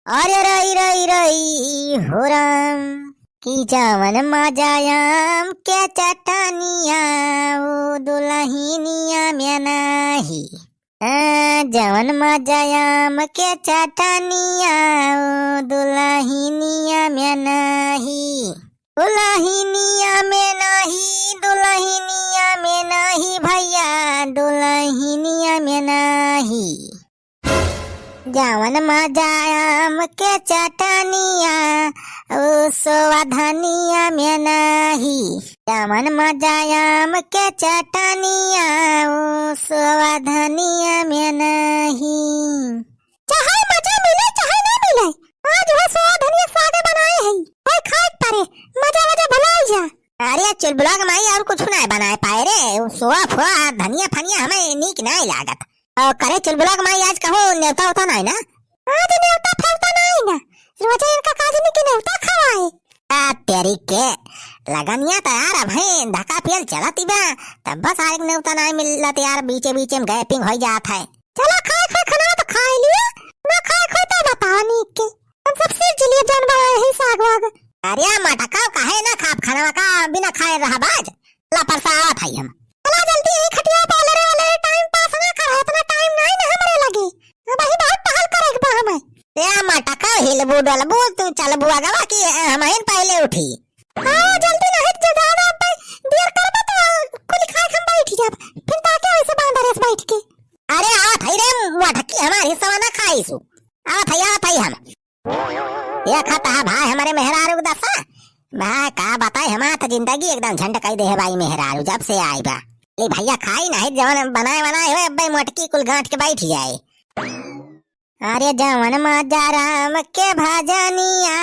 अरे रई रई रई हो राम की जावन मजायाम के चटनिया ओ दुलहिनिया में नाही जवन मजायाम के चटनिया ओ दुलहिनिया में नाही दुलहिनिया में नहीं दुलहिनिया में नहीं भैया दुलहिनिया में नहीं जावन मजायाम के चटनिया ओ स्वाधनिया में नहीं जावन मजायाम के चटनिया ओ स्वाधनिया में नहीं। चाहे मजा मिले चाहे ना मिले आज वह स्वाधनिया सागे बनाए हैं कोई खाए परे मजा मजा भुला जा। अरे चुलबुला माई और कुछ ना बनाए पाए रे सोआ फुआ धनिया फनिया हमें नीक नहीं लागत और करे चुलबुला माई आज कहो नेवता होता नहीं ना आज नेवता फलता नहीं ना रोजे इनका काजनी की नेवता खवाए आ तेरी के लगनिया तैयार अब है धक्का पेल चलाती बा तब बस आरे नेवता नहीं मिलता यार बीचे बीचे में गैपिंग हो जाता है। चला खाए खाए खाना तो खा लिया ना खाए खाए तो बताओ नीक के हम सब सिर चलिए जान बनाए है साग वाग। अरे मटका काहे ना खाप खाना का बिना खाए रहा बाज ला परसावा था हम चला जल्दी यही खटिया पे वाले टाइम पास ना कर इतना टाइम नहीं ना हमरे लगे अब ही बहुत टहल करे बा हमें ते मटका हिलबू डलबू तू चल बुआ गवा कि हमें पहले उठी हां जल्दी ना हट जा पे देर करबा तो कुल खाए हम बैठ जाब फिर ताके ऐसे बांधा रेस बैठ के। अरे आ थई रे मटकी हमारी सवाना खाईसु आ थई हम ये खाता है भाई हमारे मेहरारू दसा भाई का बताए हमारा तो जिंदगी एकदम झंड कई दे है भाई मेहरारू जब से आई बा ले भैया खाई नहीं जवन बनाए हुए भाई मोटकी कुल गांठ के बैठ जाए। अरे जवन मजा राम के भजनिया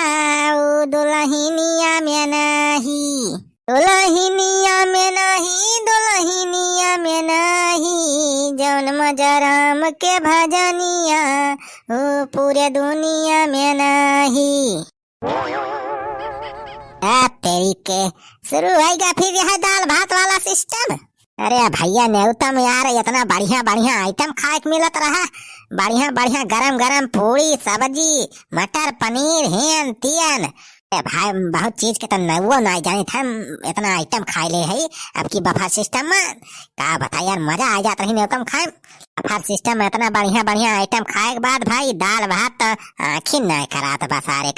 ओ दुलहिनिया में नहीं दुलहिनिया में नहीं दुलहिनिया में नहीं जवन मजा राम के भजनिया ओ पूरे दुनिया में नहीं। तेरी के शुरू होगा फिर यह दाल भात वाला सिस्टम। अरे भैया नेवता में यार इतना बढ़िया बढ़िया आइटम खाए के मिलत रहा बढ़िया बढ़िया गरम गरम पूरी सब्जी मटर पनीर हेन तियन भाई बहुत चीज के तो नवो नहीं जाने था इतना आइटम खाए ले है अब की बफा सिस्टम में का बता यार मजा आ जाता है नेवता में खाए बफा सिस्टम में इतना बढ़िया बढ़िया आइटम खाए के बाद भाई दाल भात तो आँखी नहीं करात बस सारे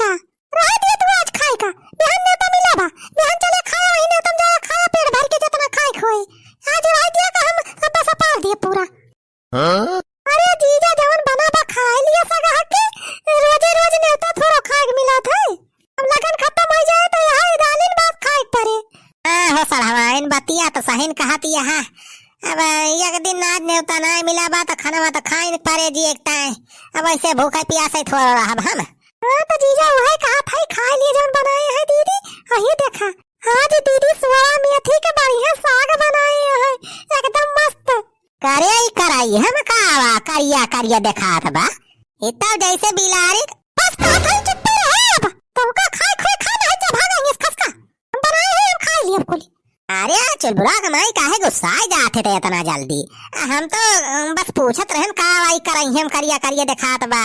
का रह दिया तू आज खाए का बिहान नेता मिला बा बिहान चले खाए वही नेता जा खाया पेट भर के जितना खाए खोए आज रह दिया का हम अब बस पार दिए पूरा। अरे जीजा जवन बना बा खाए लिया सगा के रोजे रोज नेता थोड़ा खाए के मिला था अब लगन खत्म हो जाए तो यहां दालिन बात खाए पड़े हो सड़हवाइन बतिया तो सहीन कहती है अब एक दिन आज नेता नहीं मिला बा तो खाना तो खाए पड़े जी एक टाइम अब ऐसे भूखा प्यासे थोड़ा रहा हम हाँ तो जीजा वही कहा था खा लिए जब बनाए हैं दीदी वही देखा आज दीदी सुआ मेथी के बढ़िया साग बनाए हैं एकदम मस्त करे ही कराई हम कावा करिया करिया देखा था बा इतना जैसे बिलारी बस का था चुप रहे अब तुमका खाए खाए खाना है जब भागेंगे इस खसका हम बनाए हैं हम खा लिए कुल। अरे चल बुरा कमाई काहे गुस्सा जाते थे इतना जल्दी हम तो बस पूछत रहन का वाई कराई हम करिया करिया देखा था बा।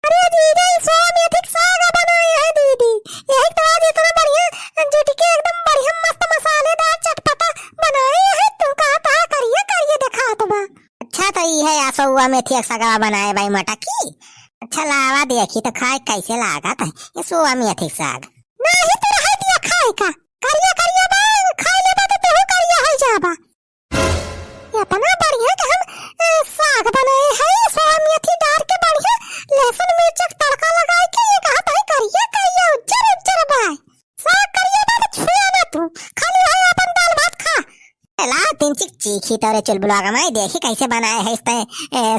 अरे दीदी स्वामेथिक साग बनाए हैं दीदी यही तो आज इतना बढ़िया जुटके एकदम बढ़िया मस्त मसालेदार चटपटा बनाए हैं तुम कहा था करिए करिए दिखा तो बा। अच्छा तो ये है आसुआ मेथी साग बनाए भाई मटकी अच्छा लावा देखी तो खाए कैसे लागा था ये सुआ मेथी साग नहीं तो रह दिया खाए का करिए करिए बा खाए ले बा तो करिए है जाबा इतना बढ़िया कि हम साग बनाए हैं सुआ मेथी डाल के बढ़िया लहसुन मिर्च तड़का लगा के ये कहा भाई करिए करिए उज्जर उज्जर भाई साग करिए बात छुआ ना तू खाली है अपन दाल भात खा ला तीन चीखी तोरे चुलबुला गमाई देखी कैसे बनाए है इसते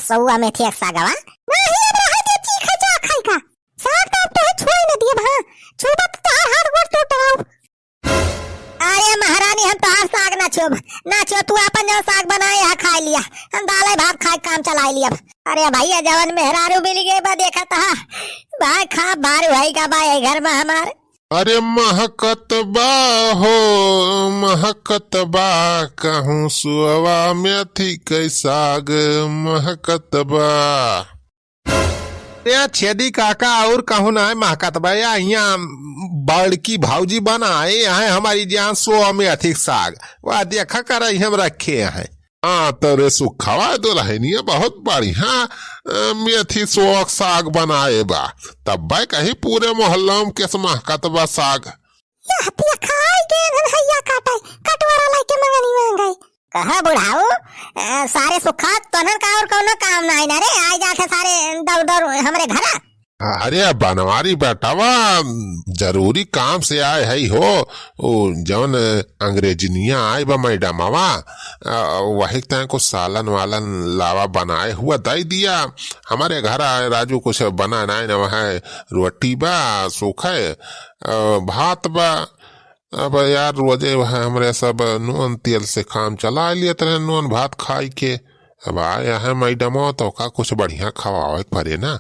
सौआ मेथी सागवा नहीं अब रह दे चीखा जा खाई का साग तो छुआ न दिए भा छुबा तो हाथ गोड़ टूटाओ। अरे महारानी हम तो साग ना छुब तू अपन जो साग बनाए है खा लिया हम दाल भात खा काम चला लिया। अरे भैया जवन मेहरारू मिल गए बा देखा था भाई खा बारू भाई का भाई घर में हमारे अरे महकत बा हो महकत बा, कहूँ सुअवा मेथी कै साग महकत बा। यहाँ छेदी काका और कहूँ ना है महकत बा, यहाँ बड़की भाऊजी बनाए यहाँ हमारी जान सो में अधिक साग वह देखा कर हम रखे हैं। हाँ तरे सुखवा दुल्हनिया बहुत बढ़िया मेथी सोख साग बनाए बा, तब भाई कहीं पूरे मोहल्ला में किस महकत बा साग। कहा बुढ़ाऊ सारे सुखा तोहर का और कौनो काम ना है ना रे, आ जाते सारे दौड़ दौड़ हमरे घर। अरे बनवारी बेटावा जरूरी काम से आए है हो, जौन अंग्रेजनिया आए बा मैडमवा वही तय को सालन वालन लावा बनाए हुआ दे दिया हमारे घर आए। राजू कुछ बना ना वहाँ रोटी बा सूखे भात बा। अब यार रोजे वह हमरे सब नून तेल से काम चला लिए तरह नून भात खाई के। अब आया है मैडम तो का कुछ बढ़िया खवावे पड़े ना।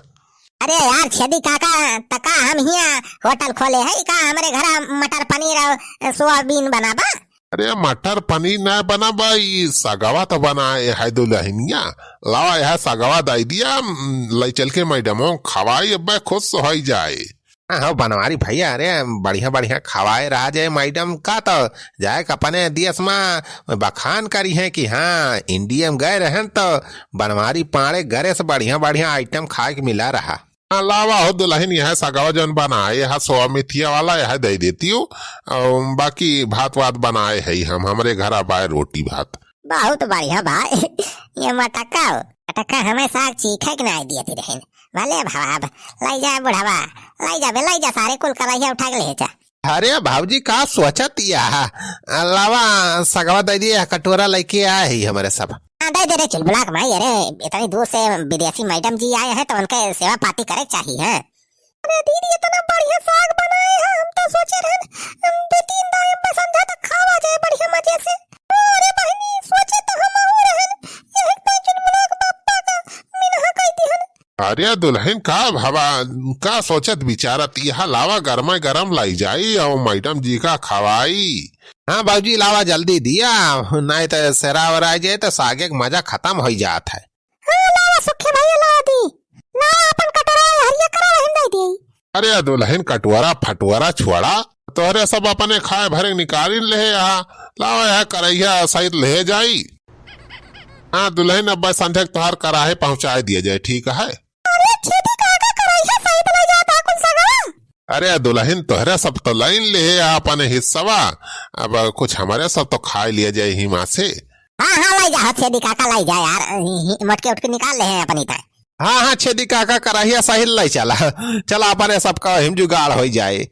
अरे यार छेदी काका तका हम हिया होटल खोले है का हमारे घर मटर पनीर और सोयाबीन बनाबा। अरे मटर पनीर न बना भाई सगवा तो बनाए है दुल्हनिया, लावा यह सगवा दे दिया ले चल के मैडमों खवाई अब खुश हो जाए। हाँ बनवारी भैया अरे बढ़िया बढ़िया खवाए रहा जाए मैडम का तो जाए अपने देश में बखान करी है कि हाँ इंडिया में गए रहे तो बनवारी पाड़े घरे से बढ़िया बढ़िया आइटम खाए के मिला रहा। लावा हो दुल्हन यह सगवा जन बनाए यह सोया मेथिया वाला यह दे देती हूँ, बाकी भात वात बनाए है हम हमारे घर बाय रोटी भात। बहुत बढ़िया भाई ये मटक्का मटक्का हमें साग चीखे के नहीं दिए थे रहन भले भाव लाई जा बुढ़ावा लाई जा सारे कुल कराइया उठा के ले जा। अरे भाऊजी का सोचत या लावा सगवा दे दिया कटोरा लेके आए ही हमारे सब। दे दे रे चुलबुला कमाई। अरे इतनी दूर से विदेशी मैडम जी आए हैं तो उनके सेवा पाती करे चाहिए है। अरे दीदी इतना बढ़िया साग बनाए हैं हम तो सोचे रहे दो तीन दाएं पसंद है तो खावा जाए बढ़िया मजे से। अरे बहनी सोचे तो हम हो रहे ये इतना चुलबुला बापा का मिनहा कह दिहन। अरे दुल्हन का भावा का सोचत विचारत यह लावा गरमा गरम लाई जाई और मैडम जी का खवाई। हाँ बाबूजी लावा जल्दी दिया नहीं तो सेरा वरा जाए तो सागे का मजा खत्म हो जाता है। हाँ लावा सुखे भैया लावा दी ना अपन कटोरा हरिया करा रहन दे दी। अरे दुल्हन कटोरा फटोरा छोड़ा तोहरे सब अपने खाए भरे निकाल ले यहाँ लावा यह करैया सहित ले जाई। हाँ दुल्हन अब संध्या तोहार कराहे पहुँचा दिया जाए ठीक है। अरे दुल्हन तोहरे सब तो लाइन ले अपने हिस्सवा अब कुछ हमारे सब तो खा लिया जाए ही माँ से। हाँ लाई जा छेदी काका लाई जा यार मटके उठके निकाल ले हैं अपनी तय। हाँ छेदी काका कराहिया सही लाई चला अपने सबका हिम जुगाड़ हो जाए।